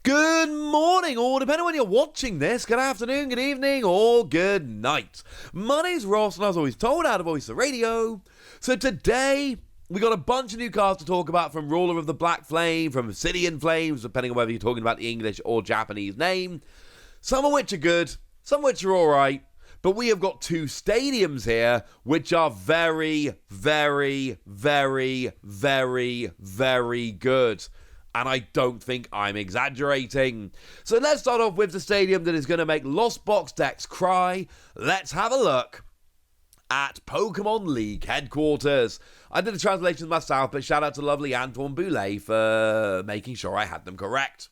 Good morning, or depending on when you're watching this, good afternoon, good evening, or good night. My name's Ross, and as always told, how to voice the radio. So today, we got a bunch of new cards to talk about from Ruler of the Black Flame, from Obsidian Flames, depending on whether you're talking about the English or Japanese name. Some of which are good, some of which are alright, but we have got two stadiums here, which are very, very, very, very, very good. And I don't think I'm exaggerating. So let's start off with the stadium that is going to make Lost Box decks cry. Let's have a look at Pokemon League headquarters. I did a translation myself, but shout out to lovely Antoine Boulet for making sure I had them correct.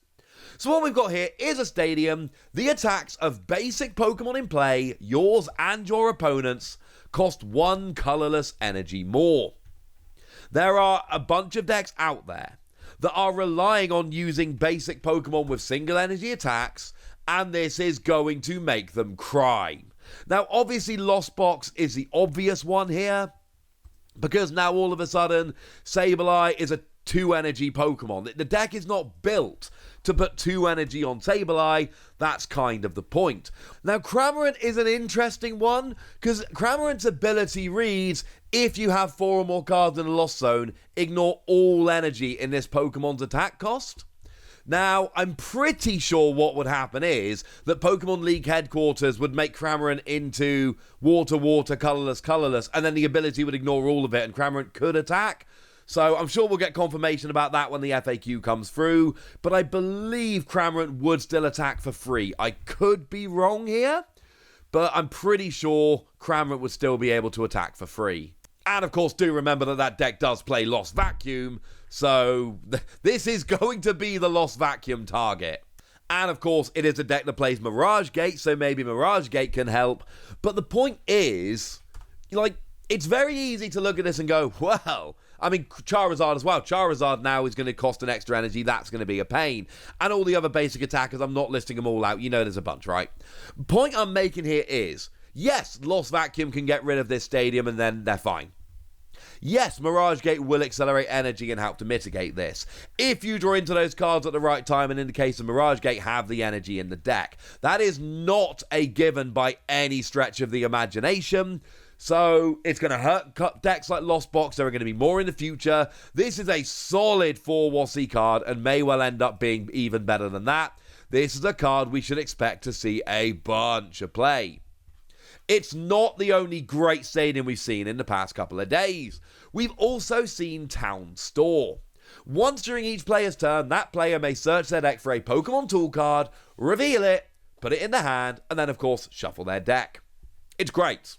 So what we've got here is a stadium. The attacks of basic Pokemon in play, yours and your opponent's, cost one colorless energy more. There are a bunch of decks out there that are relying on using basic Pokemon with single energy attacks, and this is going to make them cry. Now, obviously, Lost Box is the obvious one here, because now all of a sudden, Sableye is a 2-energy Pokemon. The deck is not built to put 2 energy on Sableye. That's kind of the point. Now, Cramorant is an interesting one, because Cramorant's ability reads, if you have 4 or more cards in a Lost Zone, ignore all energy in this Pokemon's attack cost. Now, I'm pretty sure what would happen is that Pokemon League headquarters would make Cramorant into water, colorless, and then the ability would ignore all of it, and Cramorant could attack. So I'm sure we'll get confirmation about that when the FAQ comes through, but I believe Cramorant would still attack for free. I could be wrong here, but I'm pretty sure Cramorant would still be able to attack for free. And of course, do remember that that deck does play Lost Vacuum, so this is going to be the Lost Vacuum target. And of course, it is a deck that plays Mirage Gate, so maybe Mirage Gate can help. But the point is, like, it's very easy to look at this and go, well, I mean, Charizard as well. Charizard now is going to cost an extra energy. That's going to be a pain. And all the other basic attackers, I'm not listing them all out. You know there's a bunch, right? The point I'm making here is, yes, Lost Vacuum can get rid of this stadium and then they're fine. Yes, Mirage Gate will accelerate energy and help to mitigate this. If you draw into those cards at the right time, and in the case of Mirage Gate, have the energy in the deck. That is not a given by any stretch of the imagination. So it's going to hurt decks like Lost Box. There are going to be more in the future. This is a solid 4 WotC card and may well end up being even better than that. This is a card we should expect to see a bunch of play. It's not the only great stadium we've seen in the past couple of days. We've also seen Town Store. Once during each player's turn, that player may search their deck for a Pokemon Tool card, reveal it, put it in the hand, and then of course shuffle their deck. It's great.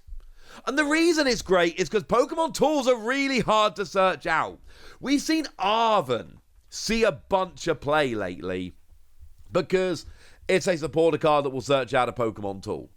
And the reason it's great is because Pokemon Tools are really hard to search out. We've seen Arven see a bunch of play lately because it's a supporter card that will search out a Pokemon Tool.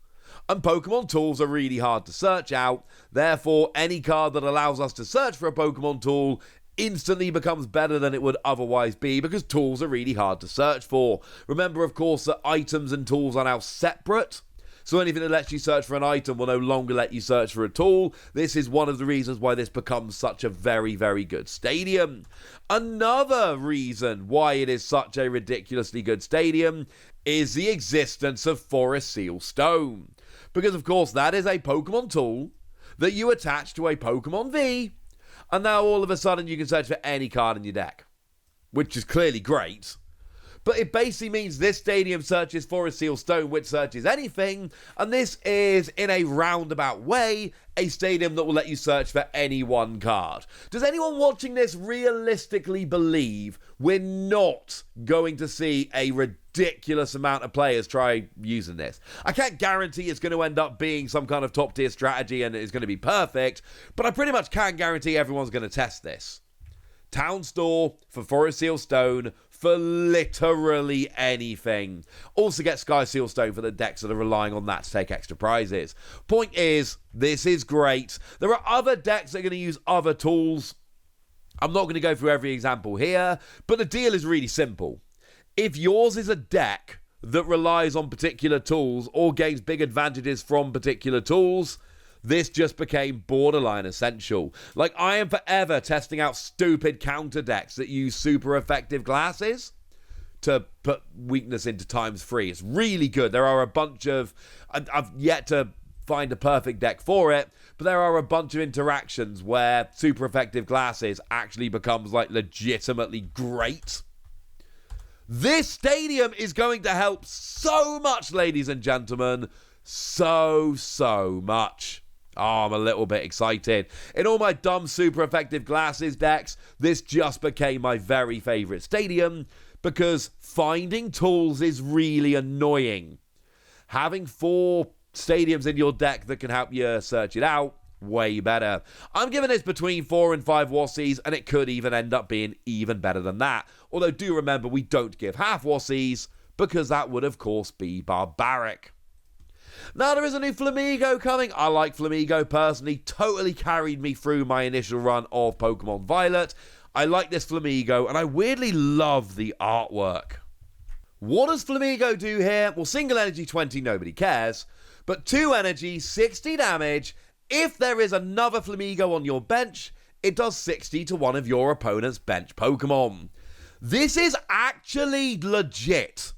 And Pokemon Tools are really hard to search out, therefore any card that allows us to search for a Pokemon Tool instantly becomes better than it would otherwise be because tools are really hard to search for. Remember, of course, that items and tools are now separate. So anything that lets you search for an item will no longer let you search for a tool. This is one of the reasons why this becomes such a very, very good stadium. Another reason why it is such a ridiculously good stadium is the existence of Forest Seal Stone. Because, of course, that is a Pokemon tool that you attach to a Pokemon V, and now all of a sudden you can search for any card in your deck, which is clearly great. But it basically means this stadium searches Forest Seal Stone, which searches anything, and this is, in a roundabout way, a stadium that will let you search for any one card. Does anyone watching this realistically believe we're not going to see a ridiculous amount of players try using this? I can't guarantee it's going to end up being some kind of top-tier strategy and it's going to be perfect, but I pretty much can guarantee everyone's going to test this. Town Store for Forest Seal Stone for literally anything. Also get Sky Seal Stone for the decks that are relying on that to take extra prizes. Point is, this is great. There are other decks that are going to use other tools. I'm not going to go through every example here, but the deal is really simple. If yours is a deck that relies on particular tools or gains big advantages from particular tools, this just became borderline essential. Like, I am forever testing out stupid counter decks that use super effective glasses. to put weakness into ×3. It's really good. There are a bunch of... I've yet to find a perfect deck for it, but there are a bunch of interactions where super effective glasses actually becomes like legitimately great. This stadium is going to help so much, ladies and gentlemen. So much. Oh, I'm a little bit excited. In all my dumb super effective glasses decks, this just became my very favorite stadium because finding tools is really annoying. Having 4 stadiums in your deck that can help you search it out, way better. I'm giving this between 4 and 5 Wassies, and it could even end up being even better than that. Although do remember, we don't give half Wassies, because that would of course be barbaric. Now there is a new Flamigo coming. I like Flamigo personally, totally carried me through my initial run of Pokemon Violet. I like this Flamigo, and I weirdly love the artwork. What does Flamigo do here? Well, single energy 20, nobody cares. But 2 energy, 60 damage. If there is another Flamigo on your bench, it does 60 to one of your opponent's bench Pokemon. This is actually legit.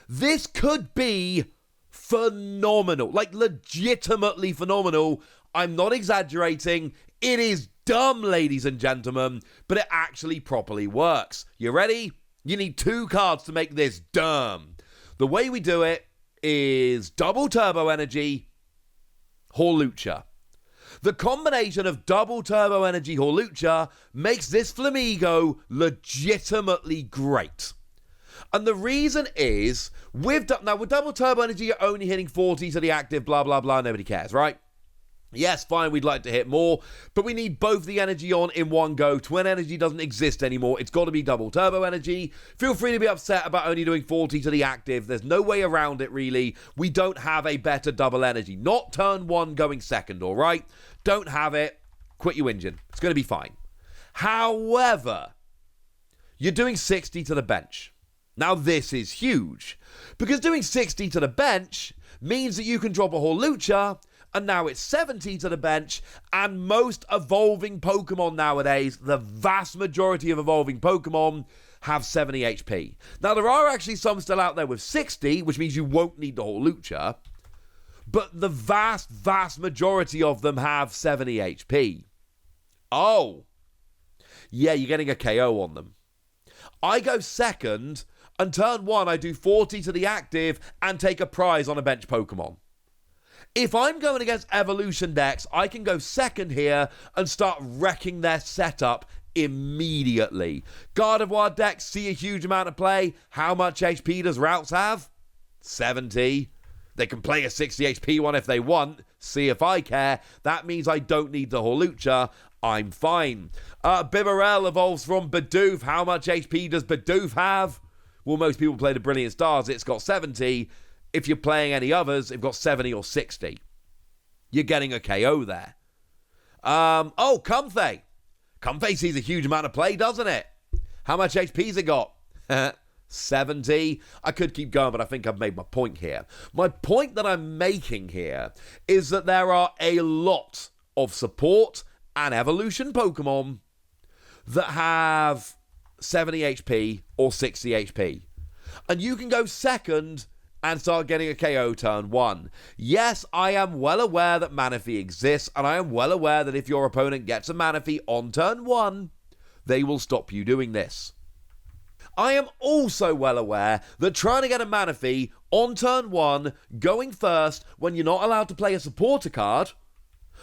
This could be phenomenal. Like, legitimately phenomenal. I'm not exaggerating. It is dumb, ladies and gentlemen, but it actually properly works. You ready? You need 2 cards to make this dumb. The way we do it is double turbo energy, Hawlucha. The combination of double turbo energy Hawlucha makes this Flamigo legitimately great. And the reason is, with double turbo energy, you're only hitting 40 to the active, blah, blah, blah, nobody cares, right? Yes, fine, we'd like to hit more, but we need both the energy on in one go. Twin energy doesn't exist anymore. It's got to be double turbo energy. Feel free to be upset about only doing 40 to the active. There's no way around it, really. We don't have a better double energy. Not turn 1 going second, all right? Don't have it. Quit your engine. It's going to be fine. However, you're doing 60 to the bench. Now, this is huge, because doing 60 to the bench means that you can drop a Hawlucha, and now it's 70 to the bench, and most evolving Pokemon nowadays, the vast majority of evolving Pokemon, have 70 HP. Now, there are actually some still out there with 60, which means you won't need the Hawlucha, but the vast majority of them have 70 HP. Oh. Yeah, you're getting a KO on them. I go second, and turn 1, I do 40 to the active and take a prize on a bench Pokemon. If I'm going against evolution decks, I can go second here and start wrecking their setup immediately. Gardevoir decks see a huge amount of play. How much HP does Routes have? 70. They can play a 60 HP one if they want. See if I care. That means I don't need the Hawlucha. I'm fine. Bibarel evolves from Bidoof. How much HP does Bidoof have? Well, most people play the Brilliant Stars. It's got 70. If you're playing any others, it's got 70 or 60. You're getting a KO there. Comfey. Comfey sees a huge amount of play, doesn't it? How much HP's it got? 70. I could keep going, but I think I've made my point here. My point that I'm making here is that there are a lot of support and evolution Pokemon that have 70 HP or 60 HP. And you can go second and start getting a KO turn 1. Yes, I am well aware that Manaphy exists, and I am well aware that if your opponent gets a Manaphy on turn 1, they will stop you doing this. I am also well aware that trying to get a Manaphy on turn 1, going first, when you're not allowed to play a supporter card,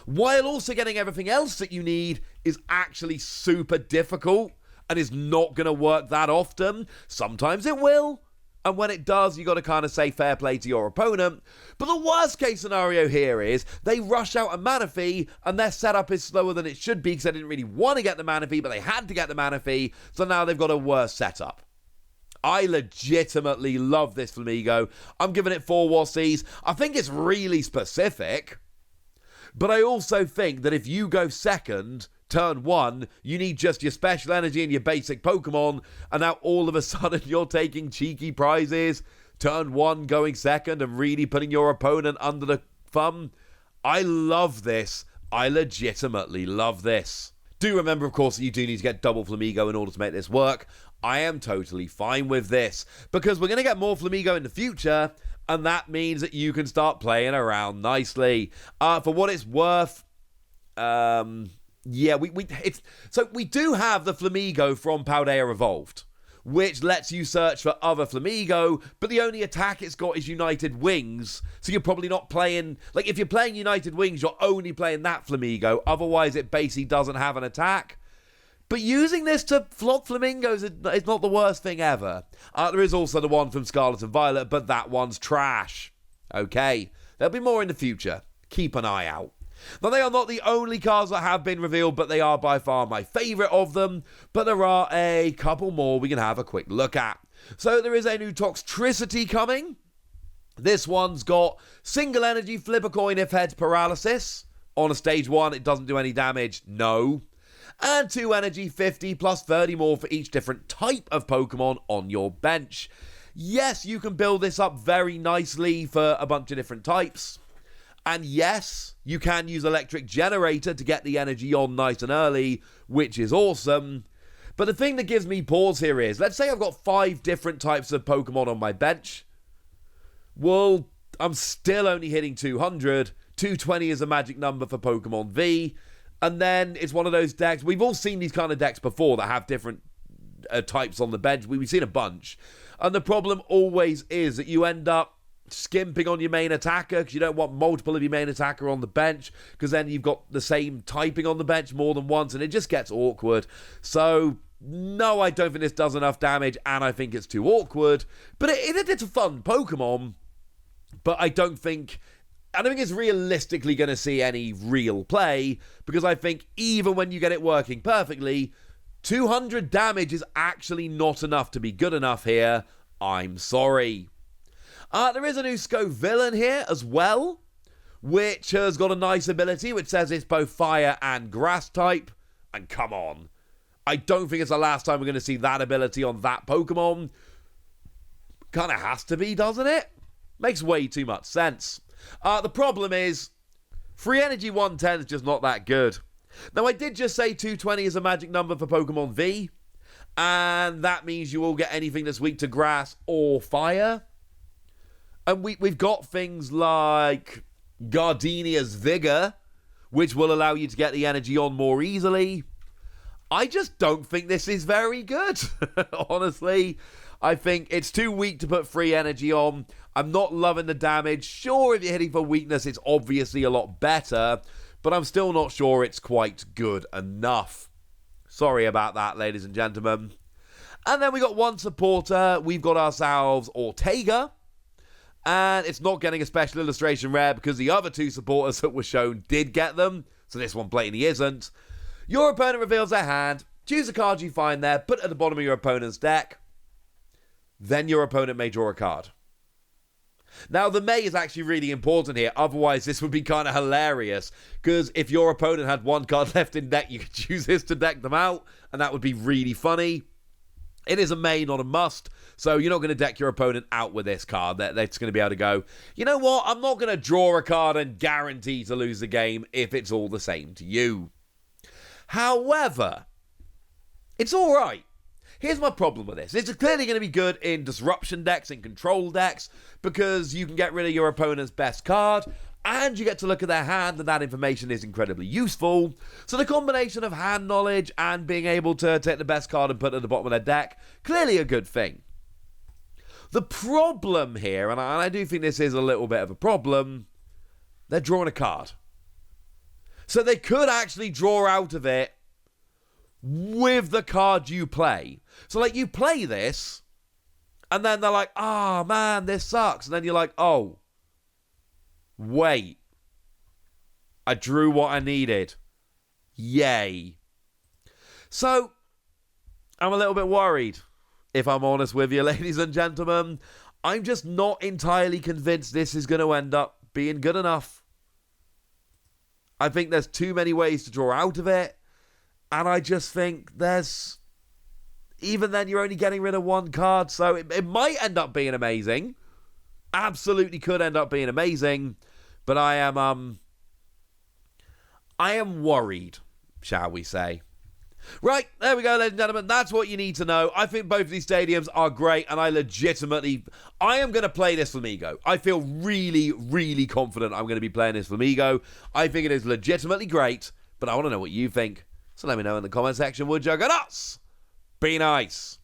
while also getting everything else that you need, is actually super difficult and is not going to work that often. Sometimes it will, and when it does, you got to kind of say fair play to your opponent. But the worst case scenario here is they rush out a Manaphy and their setup is slower than it should be because they didn't really want to get the Manaphy, but they had to get the Manaphy, so now they've got a worse setup. I legitimately love this Flamigo. I'm giving it 4 Wassies. I think it's really specific, but I also think that if you go second, turn 1, you need just your special energy and your basic Pokemon, and now all of a sudden you're taking cheeky prizes. Turn 1 going second and really putting your opponent under the thumb. I love this. I legitimately love this. Do remember, of course, that you do need to get double Flamigo in order to make this work. I am totally fine with this, because we're going to get more Flamigo in the future, and that means that you can start playing around nicely. For what it's worth, yeah, we do have the Flamigo from Paldea Evolved, which lets you search for other Flamigo, but the only attack it's got is United Wings, so you're probably not playing... Like, if you're playing United Wings, you're only playing that Flamigo, otherwise it basically doesn't have an attack. But using this to flog flamingos is not the worst thing ever. There is also the one from Scarlet and Violet, but that one's trash. Okay, there'll be more in the future. Keep an eye out. Now, they are not the only cards that have been revealed, but they are by far my favourite of them. But there are a couple more we can have a quick look at. So there is a new Toxtricity coming. This one's got single energy, flip a coin if heads Paralysis. On a stage 1, it doesn't do any damage. No. And 2 energy, 50 plus 30 more for each different type of Pokemon on your bench. Yes, you can build this up very nicely for a bunch of different types. And yes, you can use Electric Generator to get the energy on nice and early, which is awesome. But the thing that gives me pause here is, let's say I've got 5 different types of Pokemon on my bench. Well, I'm still only hitting 200. 220 is a magic number for Pokemon V. And then it's one of those decks. We've all seen these kind of decks before that have different types on the bench. We've seen a bunch. And the problem always is that you end up skimping on your main attacker because you don't want multiple of your main attacker on the bench, because then you've got the same typing on the bench more than once and it just gets awkward. So no, I don't think this does enough damage, and I think it's too awkward. But it's a fun Pokemon, but I don't think it's realistically going to see any real play, because I think even when you get it working perfectly, 200 damage is actually not enough to be good enough here. I'm sorry. There is a new Scovillain here as well, which has got a nice ability which says it's both fire and grass type. And come on, I don't think it's the last time we're going to see that ability on that Pokemon. Kind of has to be, doesn't it? Makes way too much sense. The problem is, free energy 110 is just not that good. Now, I did just say 220 is a magic number for Pokemon V, and that means you will get anything that's weak to grass or fire. And we've got things like Gardenia's Vigor, which will allow you to get the energy on more easily. I just don't think this is very good, honestly. I think it's too weak to put free energy on. I'm not loving the damage. Sure, if you're hitting for weakness, it's obviously a lot better, but I'm still not sure it's quite good enough. Sorry about that, ladies and gentlemen. And then we got one supporter. We've got ourselves Ortega, and it's not getting a special illustration rare because the other 2 supporters that were shown did get them, so this one blatantly isn't. Your opponent reveals their hand. Choose a card you find there, put it at the bottom of your opponent's deck. Then your opponent may draw a card. Now, the may is actually really important here. Otherwise, this would be kind of hilarious, because if your opponent had 1 card left in deck, you could use this to deck them out, and that would be really funny. It is a may, not a must, so you're not going to deck your opponent out with this card. They're just going to be able to go, you know what, I'm not going to draw a card and guarantee to lose the game if it's all the same to you. However, it's all right. Here's my problem with this. It's clearly going to be good in disruption decks and control decks, because you can get rid of your opponent's best card, and you get to look at their hand, and that information is incredibly useful. So the combination of hand knowledge and being able to take the best card and put it at the bottom of their deck, clearly a good thing. The problem here, and I do think this is a little bit of a problem, they're drawing a card. So they could actually draw out of it with the card you play. So, like, you play this, and then they're like, oh, man, this sucks. And then you're like, oh, wait, I drew what I needed. Yay. So, I'm a little bit worried, if I'm honest with you, ladies and gentlemen. I'm just not entirely convinced this is going to end up being good enough. I think there's too many ways to draw out of it. And I just think even then, you're only getting rid of 1 card. So it might end up being amazing. Absolutely could end up being amazing. But I am worried, shall we say. Right, there we go, ladies and gentlemen. That's what you need to know. I think both of these stadiums are great, and I am going to play this Flamigo. I feel really, really confident I'm going to be playing this Flamigo. I think it is legitimately great, but I want to know what you think. So let me know in the comment section, would you? Go nuts! Be nice.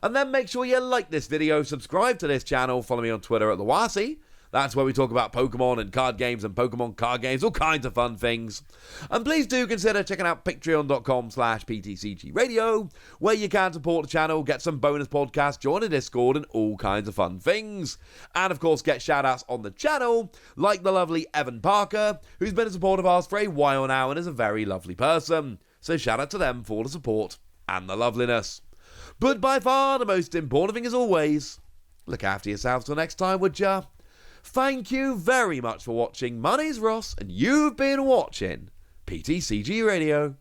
And then make sure you like this video, subscribe to this channel, follow me on Twitter at the Wasi. That's where we talk about Pokemon and card games and Pokemon card games, all kinds of fun things. And please do consider checking out patreon.com/PTCG where you can support the channel, get some bonus podcasts, join a Discord, and all kinds of fun things. And of course, get shout-outs on the channel, like the lovely Evan Parker, who's been a supporter of ours for a while now and is a very lovely person. So shout out to them for the support and the loveliness. But by far, the most important thing as always, look after yourselves till next time, would ya? Thank you very much for watching. My name's Ross, and you've been watching PTCG Radio.